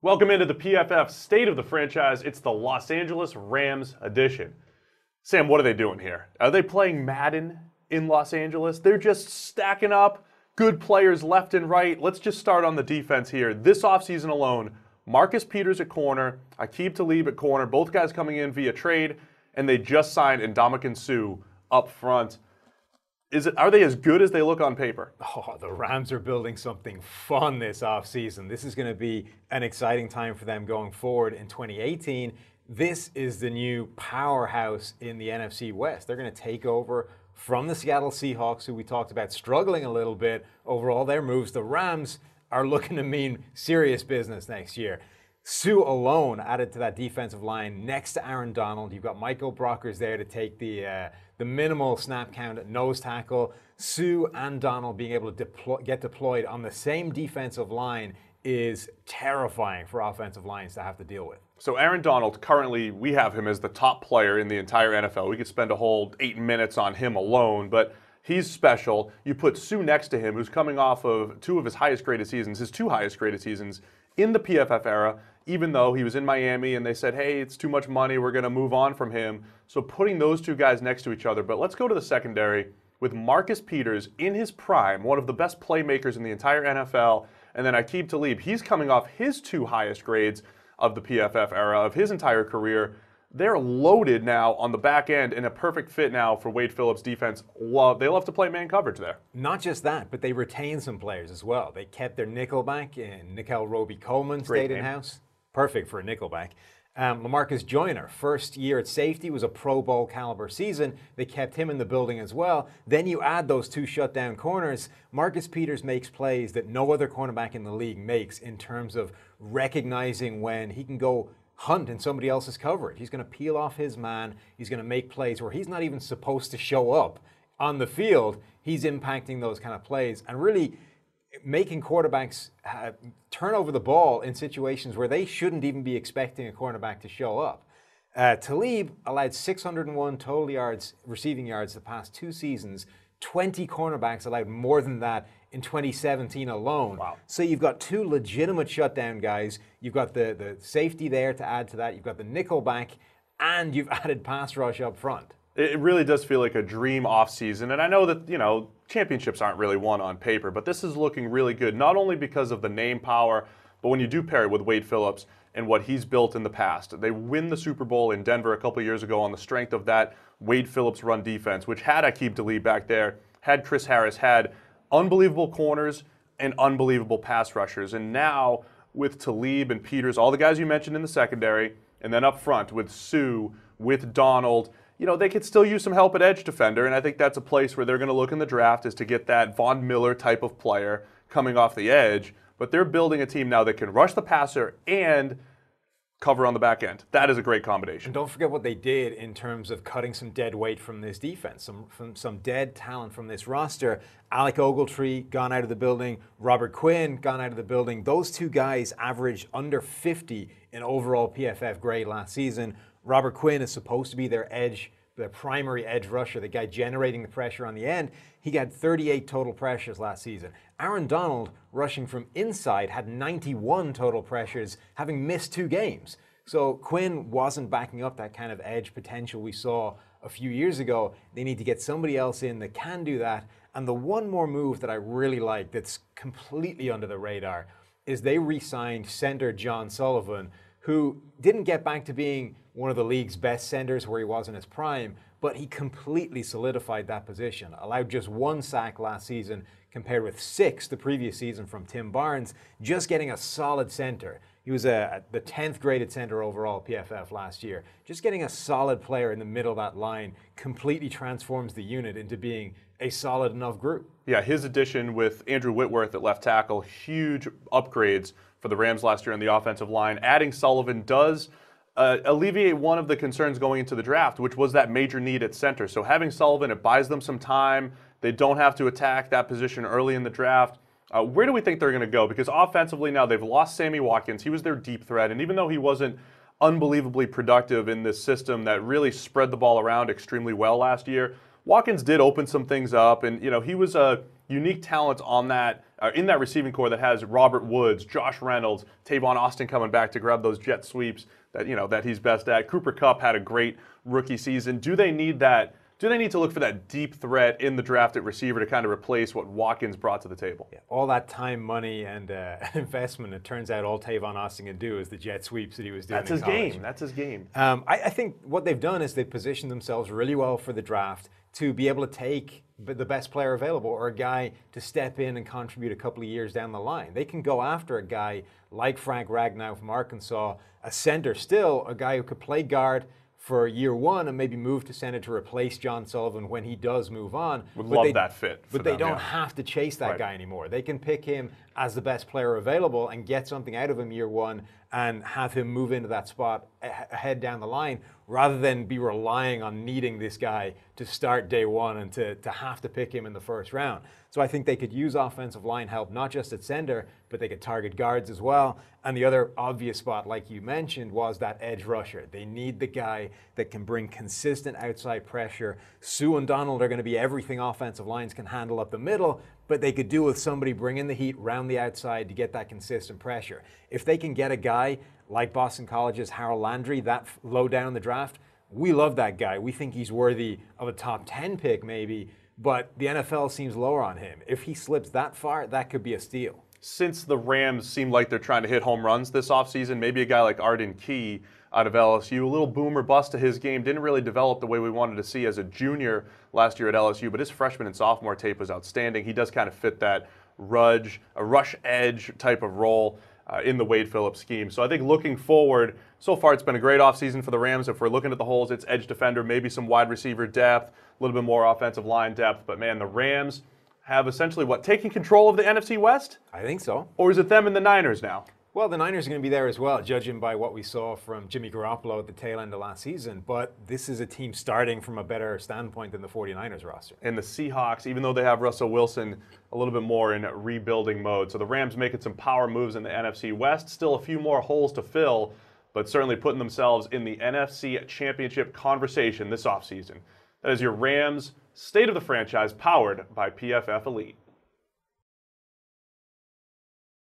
Welcome into the PFF State of the Franchise. It's the Los Angeles Rams edition. Sam, what are they doing here? Are they playing Madden in Los Angeles? They're just stacking up good players left and right. Let's just start on the defense here. This offseason alone, Marcus Peters at corner, Aqib Talib at corner, both guys coming in via trade, and they just signed Ndamukong Suh up front. Are they as good as they look on paper? Oh, the Rams are building something fun this offseason. This is going to be an exciting time for them going forward in 2018. This is the new powerhouse in the NFC West. They're going to take over from the Seattle Seahawks, who we talked about struggling a little bit over all their moves. The Rams are looking to mean serious business next year. Suh alone added to that defensive line next to Aaron Donald. You've got Michael Brockers there to take the minimal snap count at nose tackle. Suh and Donald being able to get deployed on the same defensive line is terrifying for offensive lines to have to deal with. So Aaron Donald, currently we have him as the top player in the entire NFL. We could spend a whole 8 minutes on him alone, but he's special. You put Suh next to him, who's coming off of two of his highest graded seasons, his two highest graded seasons in the PFF era, even though he was in Miami and they said, hey, it's too much money, we're going to move on from him. So putting those two guys next to each other. But let's go to the secondary with Marcus Peters in his prime, one of the best playmakers in the entire NFL, and then Aqib Talib. He's coming off his two highest grades of the PFF era of his entire career. They're loaded now on the back end and a perfect fit now for Wade Phillips' defense. They love to play man coverage there. Not just that, but they retained some players as well. They kept their nickelback, and Nickel Roby-Coleman stayed in-house. Perfect for a nickelback. Lamarcus Joyner, first year at safety, was a Pro Bowl caliber season. They kept him in the building as well. Then you add those two shutdown corners. Marcus Peters makes plays that no other cornerback in the league makes in terms of recognizing when he can go hunt in somebody else's coverage. He's going to peel off his man. He's going to make plays where he's not even supposed to show up on the field. He's impacting those kind of plays and really making quarterbacks turn over the ball in situations where they shouldn't even be expecting a cornerback to show up. Talib allowed 601 total yards, receiving yards the past two seasons. 20 cornerbacks allowed more than that in 2017 alone. Wow. So you've got two legitimate shutdown guys. You've got the safety there to add to that. You've got the nickel back, and you've added pass rush up front. It really does feel like a dream offseason. And I know that, championships aren't really won on paper, but this is looking really good, not only because of the name power, but when you do pair it with Wade Phillips and what he's built in the past. They win the Super Bowl in Denver a couple years ago on the strength of that Wade Phillips run defense, which had Aqib Talib back there, had Chris Harris, had unbelievable corners and unbelievable pass rushers. And now with Talib and Peters, all the guys you mentioned in the secondary, and then up front with Suh, with Donald, they could still use some help at edge defender, and I think that's a place where they're going to look in the draft is to get that Von Miller type of player coming off the edge. But they're building a team now that can rush the passer and cover on the back end. That is a great combination. And don't forget what they did in terms of cutting some dead weight from this defense, some dead talent from this roster. Alec Ogletree gone out of the building. Robert Quinn gone out of the building. Those two guys averaged under 50 in overall PFF grade last season. Robert Quinn is supposed to be their primary edge rusher, the guy generating the pressure on the end. He got 38 total pressures last season. Aaron Donald, rushing from inside, had 91 total pressures, having missed 2 games. So Quinn wasn't backing up that kind of edge potential we saw a few years ago. They need to get somebody else in that can do that. And the one more move that I really like that's completely under the radar is they re-signed center John Sullivan, who didn't get back to being one of the league's best centers where he was in his prime, but he completely solidified that position. Allowed just 1 sack last season compared with 6 the previous season from Tim Barnes, just getting a solid center. He was the 10th graded center overall PFF last year. Just getting a solid player in the middle of that line completely transforms the unit into being a solid enough group. Yeah, his addition with Andrew Whitworth at left tackle, huge upgrades for the Rams last year on the offensive line. Adding Sullivan does alleviate one of the concerns going into the draft, which was that major need at center. So having Sullivan, it buys them some time. They don't have to attack that position early in the draft. Where do we think they're going to go? Because offensively now they've lost Sammy Watkins. He was their deep threat. And even though he wasn't unbelievably productive in this system that really spread the ball around extremely well last year, Watkins did open some things up. And, he was a unique talent on that in that receiving core that has Robert Woods, Josh Reynolds, Tavon Austin coming back to grab those jet sweeps that he's best at. Cooper Kupp had a great rookie season. Do they need that? Do they need to look for that deep threat in the draft at receiver to kind of replace what Watkins brought to the table? Yeah, all that time, money, and investment, it turns out all Tavon Austin can do is the jet sweeps that he was doing. That's his game. That's his game. I think what they've done is they've positioned themselves really well for the draft to be able to take the best player available or a guy to step in and contribute a couple of years down the line. They can go after a guy like Frank Ragnow from Arkansas, a center still, a guy who could play guard for year one and maybe move to center to replace John Sullivan when he does move on. Would love that fit. But they don't have to chase that guy anymore. They can pick him as the best player available and get something out of him year one and have him move into that spot ahead down the line rather than be relying on needing this guy to start day one and to have to pick him in the first round. So I think they could use offensive line help, not just at center, but they could target guards as well. And the other obvious spot, like you mentioned, was that edge rusher. They need the guy that can bring consistent outside pressure. Suh and Donald are going to be everything offensive lines can handle up the middle, but they could do with somebody bringing the heat round the outside to get that consistent pressure. If they can get a guy like Boston College's Harold Landry that low down in the draft, we love that guy. We think he's worthy of a top 10 pick maybe, but the NFL seems lower on him. If he slips that far, that could be a steal. Since the Rams seem like they're trying to hit home runs this offseason, maybe a guy like Arden Key out of LSU, a little boomer bust to his game, didn't really develop the way we wanted to see as a junior last year at LSU, but his freshman and sophomore tape was outstanding. He does kind of fit that rush edge type of role in the Wade Phillips scheme. So I think looking forward, so far it's been a great offseason for the Rams. If we're looking at the holes, it's edge defender, maybe some wide receiver depth, a little bit more offensive line depth. But man, the Rams have essentially taking control of the NFC West? I think so. Or is it them and the Niners now? Well, the Niners are going to be there as well, judging by what we saw from Jimmy Garoppolo at the tail end of last season. But this is a team starting from a better standpoint than the 49ers roster. And the Seahawks, even though they have Russell Wilson, a little bit more in rebuilding mode. So the Rams making some power moves in the NFC West. Still a few more holes to fill, but certainly putting themselves in the NFC Championship conversation this offseason. That is your Rams State of the Franchise, powered by PFF Elite.